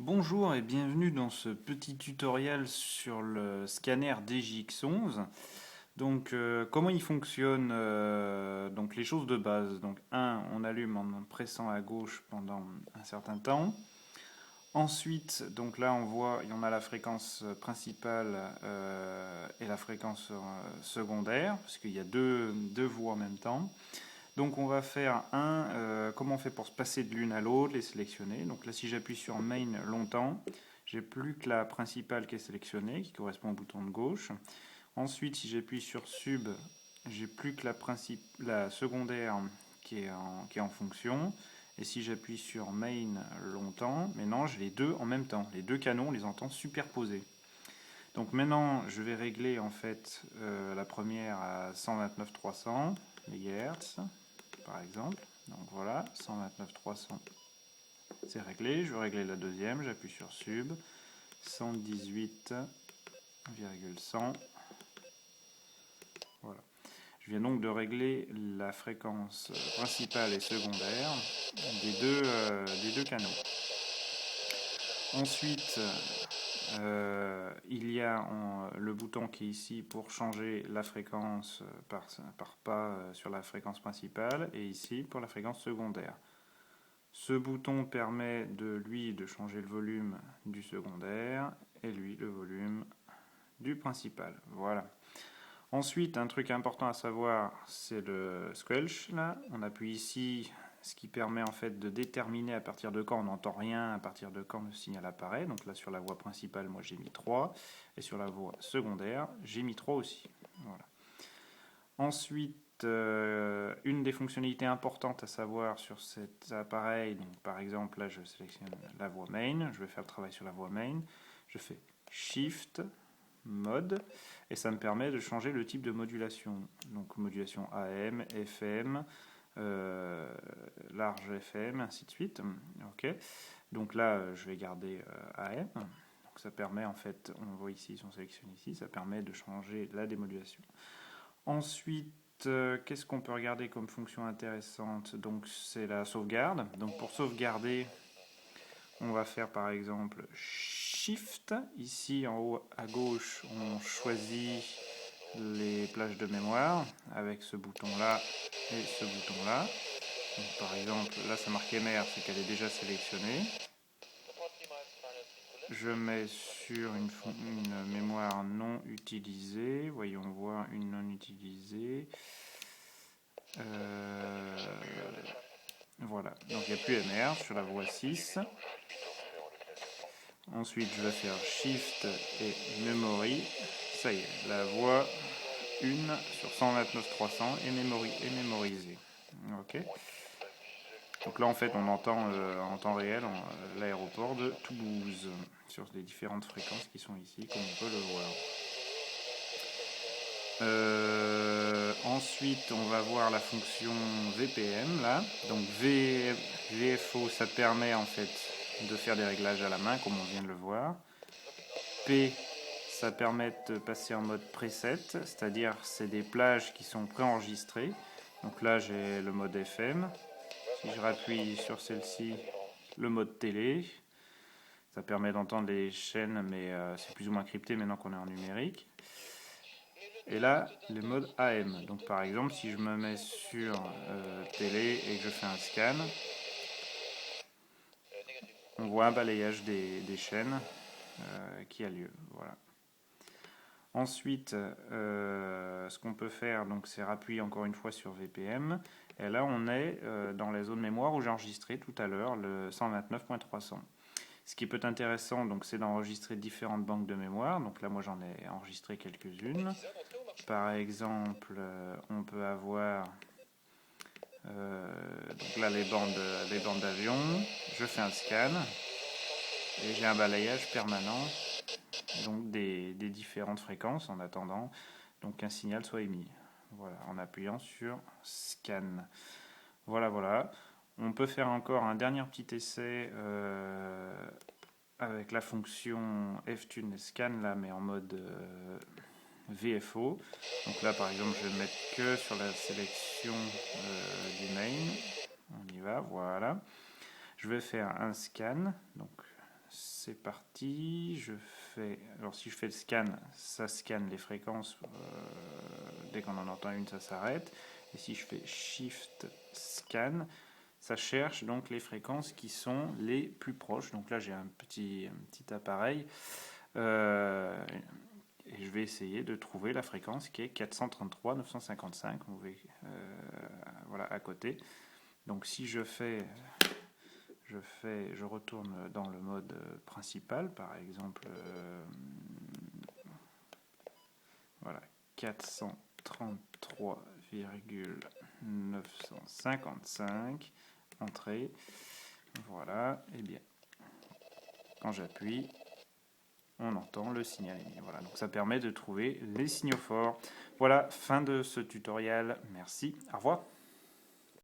Bonjour et bienvenue dans ce petit tutoriel sur le scanner DJX11. Donc comment il fonctionne, donc les choses de base. Donc on allume en pressant à gauche pendant un certain temps. Ensuite, donc là on voit, il y en a la fréquence principale et la fréquence secondaire, parce qu'il y a deux voix en même temps. Donc on va faire comment on fait pour se passer de l'une à l'autre, les sélectionner. Donc là si j'appuie sur Main longtemps, j'ai plus que la principale qui est sélectionnée, qui correspond au bouton de gauche. Ensuite si j'appuie sur Sub, j'ai plus que la secondaire qui est en fonction. Et si j'appuie sur Main longtemps, maintenant j'ai les deux en même temps. Les deux canons, on les entend superposés. Donc maintenant je vais régler en fait la première à 129-300 MHz par exemple. Donc voilà, 129 300, c'est réglé. Je vais régler la deuxième, j'appuie sur Sub, 118,100. Voilà. Je viens donc de régler la fréquence principale et secondaire des deux canaux. Ensuite, il y a le bouton qui est ici pour changer la fréquence par pas sur la fréquence principale et ici pour la fréquence secondaire. Ce bouton permet de changer le volume du secondaire et lui le volume du principal. Voilà. Ensuite, un truc important à savoir, c'est le squelch. Là, on appuie ici, ce qui permet en fait de déterminer à partir de quand on n'entend rien, à partir de quand le signal apparaît. Donc là, sur la voie principale, moi j'ai mis 3, et sur la voie secondaire, j'ai mis 3 aussi. Voilà. Ensuite, une des fonctionnalités importantes à savoir sur cet appareil, donc par exemple là je sélectionne la voix main, je vais faire le travail sur la voix main, je fais Shift, Mode, et ça me permet de changer le type de modulation. Donc modulation AM, FM, large FM, ainsi de suite. Ok. Donc là je vais garder AM. Donc ça permet en fait, on voit ici, si on sélectionne ici, ça permet de changer la démodulation. Ensuite, qu'est-ce qu'on peut regarder comme fonction intéressante? Donc c'est la sauvegarde. Donc pour sauvegarder, on va faire par exemple Shift. Ici en haut à gauche, on choisit les plages de mémoire avec ce bouton-là et ce bouton-là. Donc par exemple, là ça marque MR, c'est qu'elle est déjà sélectionnée. Je mets sur une mémoire non utilisée. Voyons voir une non utilisée. Voilà, donc il n'y a plus MR sur la voie 6. Ensuite, je vais faire Shift et Memory. Ça y est, la voie 1 sur 129-300 est mémorisée. Ok. Donc là, en fait, on entend en temps réel l'aéroport de Toulouse sur les différentes fréquences qui sont ici, comme on peut le voir. Ensuite, on va voir la fonction VPM là. Donc VFO, ça permet en fait de faire des réglages à la main, comme on vient de le voir. P, ça permet de passer en mode preset, c'est-à-dire c'est des plages qui sont préenregistrées. Donc là, j'ai le mode FM. Si je rappuie sur celle-ci, le mode télé. Ça permet d'entendre les chaînes, mais c'est plus ou moins crypté maintenant qu'on est en numérique. Et là, le mode AM. Donc par exemple, si je me mets sur télé et que je fais un scan, on voit un balayage des chaînes qui a lieu. Voilà. Ensuite, ce qu'on peut faire, donc, c'est appuyer encore une fois sur VPM. Et là, on est dans la zone mémoire où j'ai enregistré tout à l'heure le 129.300. Ce qui peut être intéressant, donc, c'est d'enregistrer différentes banques de mémoire. Donc là, moi, j'en ai enregistré quelques-unes. Par exemple, on peut avoir donc là les bandes d'avion. Je fais un scan et j'ai un balayage permanent donc des différentes fréquences en attendant donc qu'un signal soit émis. Voilà, en appuyant sur Scan. Voilà. On peut faire encore un dernier petit essai avec la fonction ftune scan là, mais en mode VFO. Donc là, par exemple, je vais mettre que sur la sélection du main. On y va, voilà. Je vais faire un scan, donc c'est parti. Alors si je fais le scan, ça scanne les fréquences. Dès qu'on en entend une, ça s'arrête. Et si je fais Shift Scan, ça cherche donc les fréquences qui sont les plus proches. Donc là, j'ai un petit appareil. Et je vais essayer de trouver la fréquence qui est 433 955. Vous voyez, voilà, à côté. Donc si je retourne dans le mode principal, par exemple, voilà, 433,955, entrée, voilà, et bien, quand j'appuie, on entend le signal émis. Voilà, donc ça permet de trouver les signaux forts. Voilà, fin de ce tutoriel. Merci, au revoir.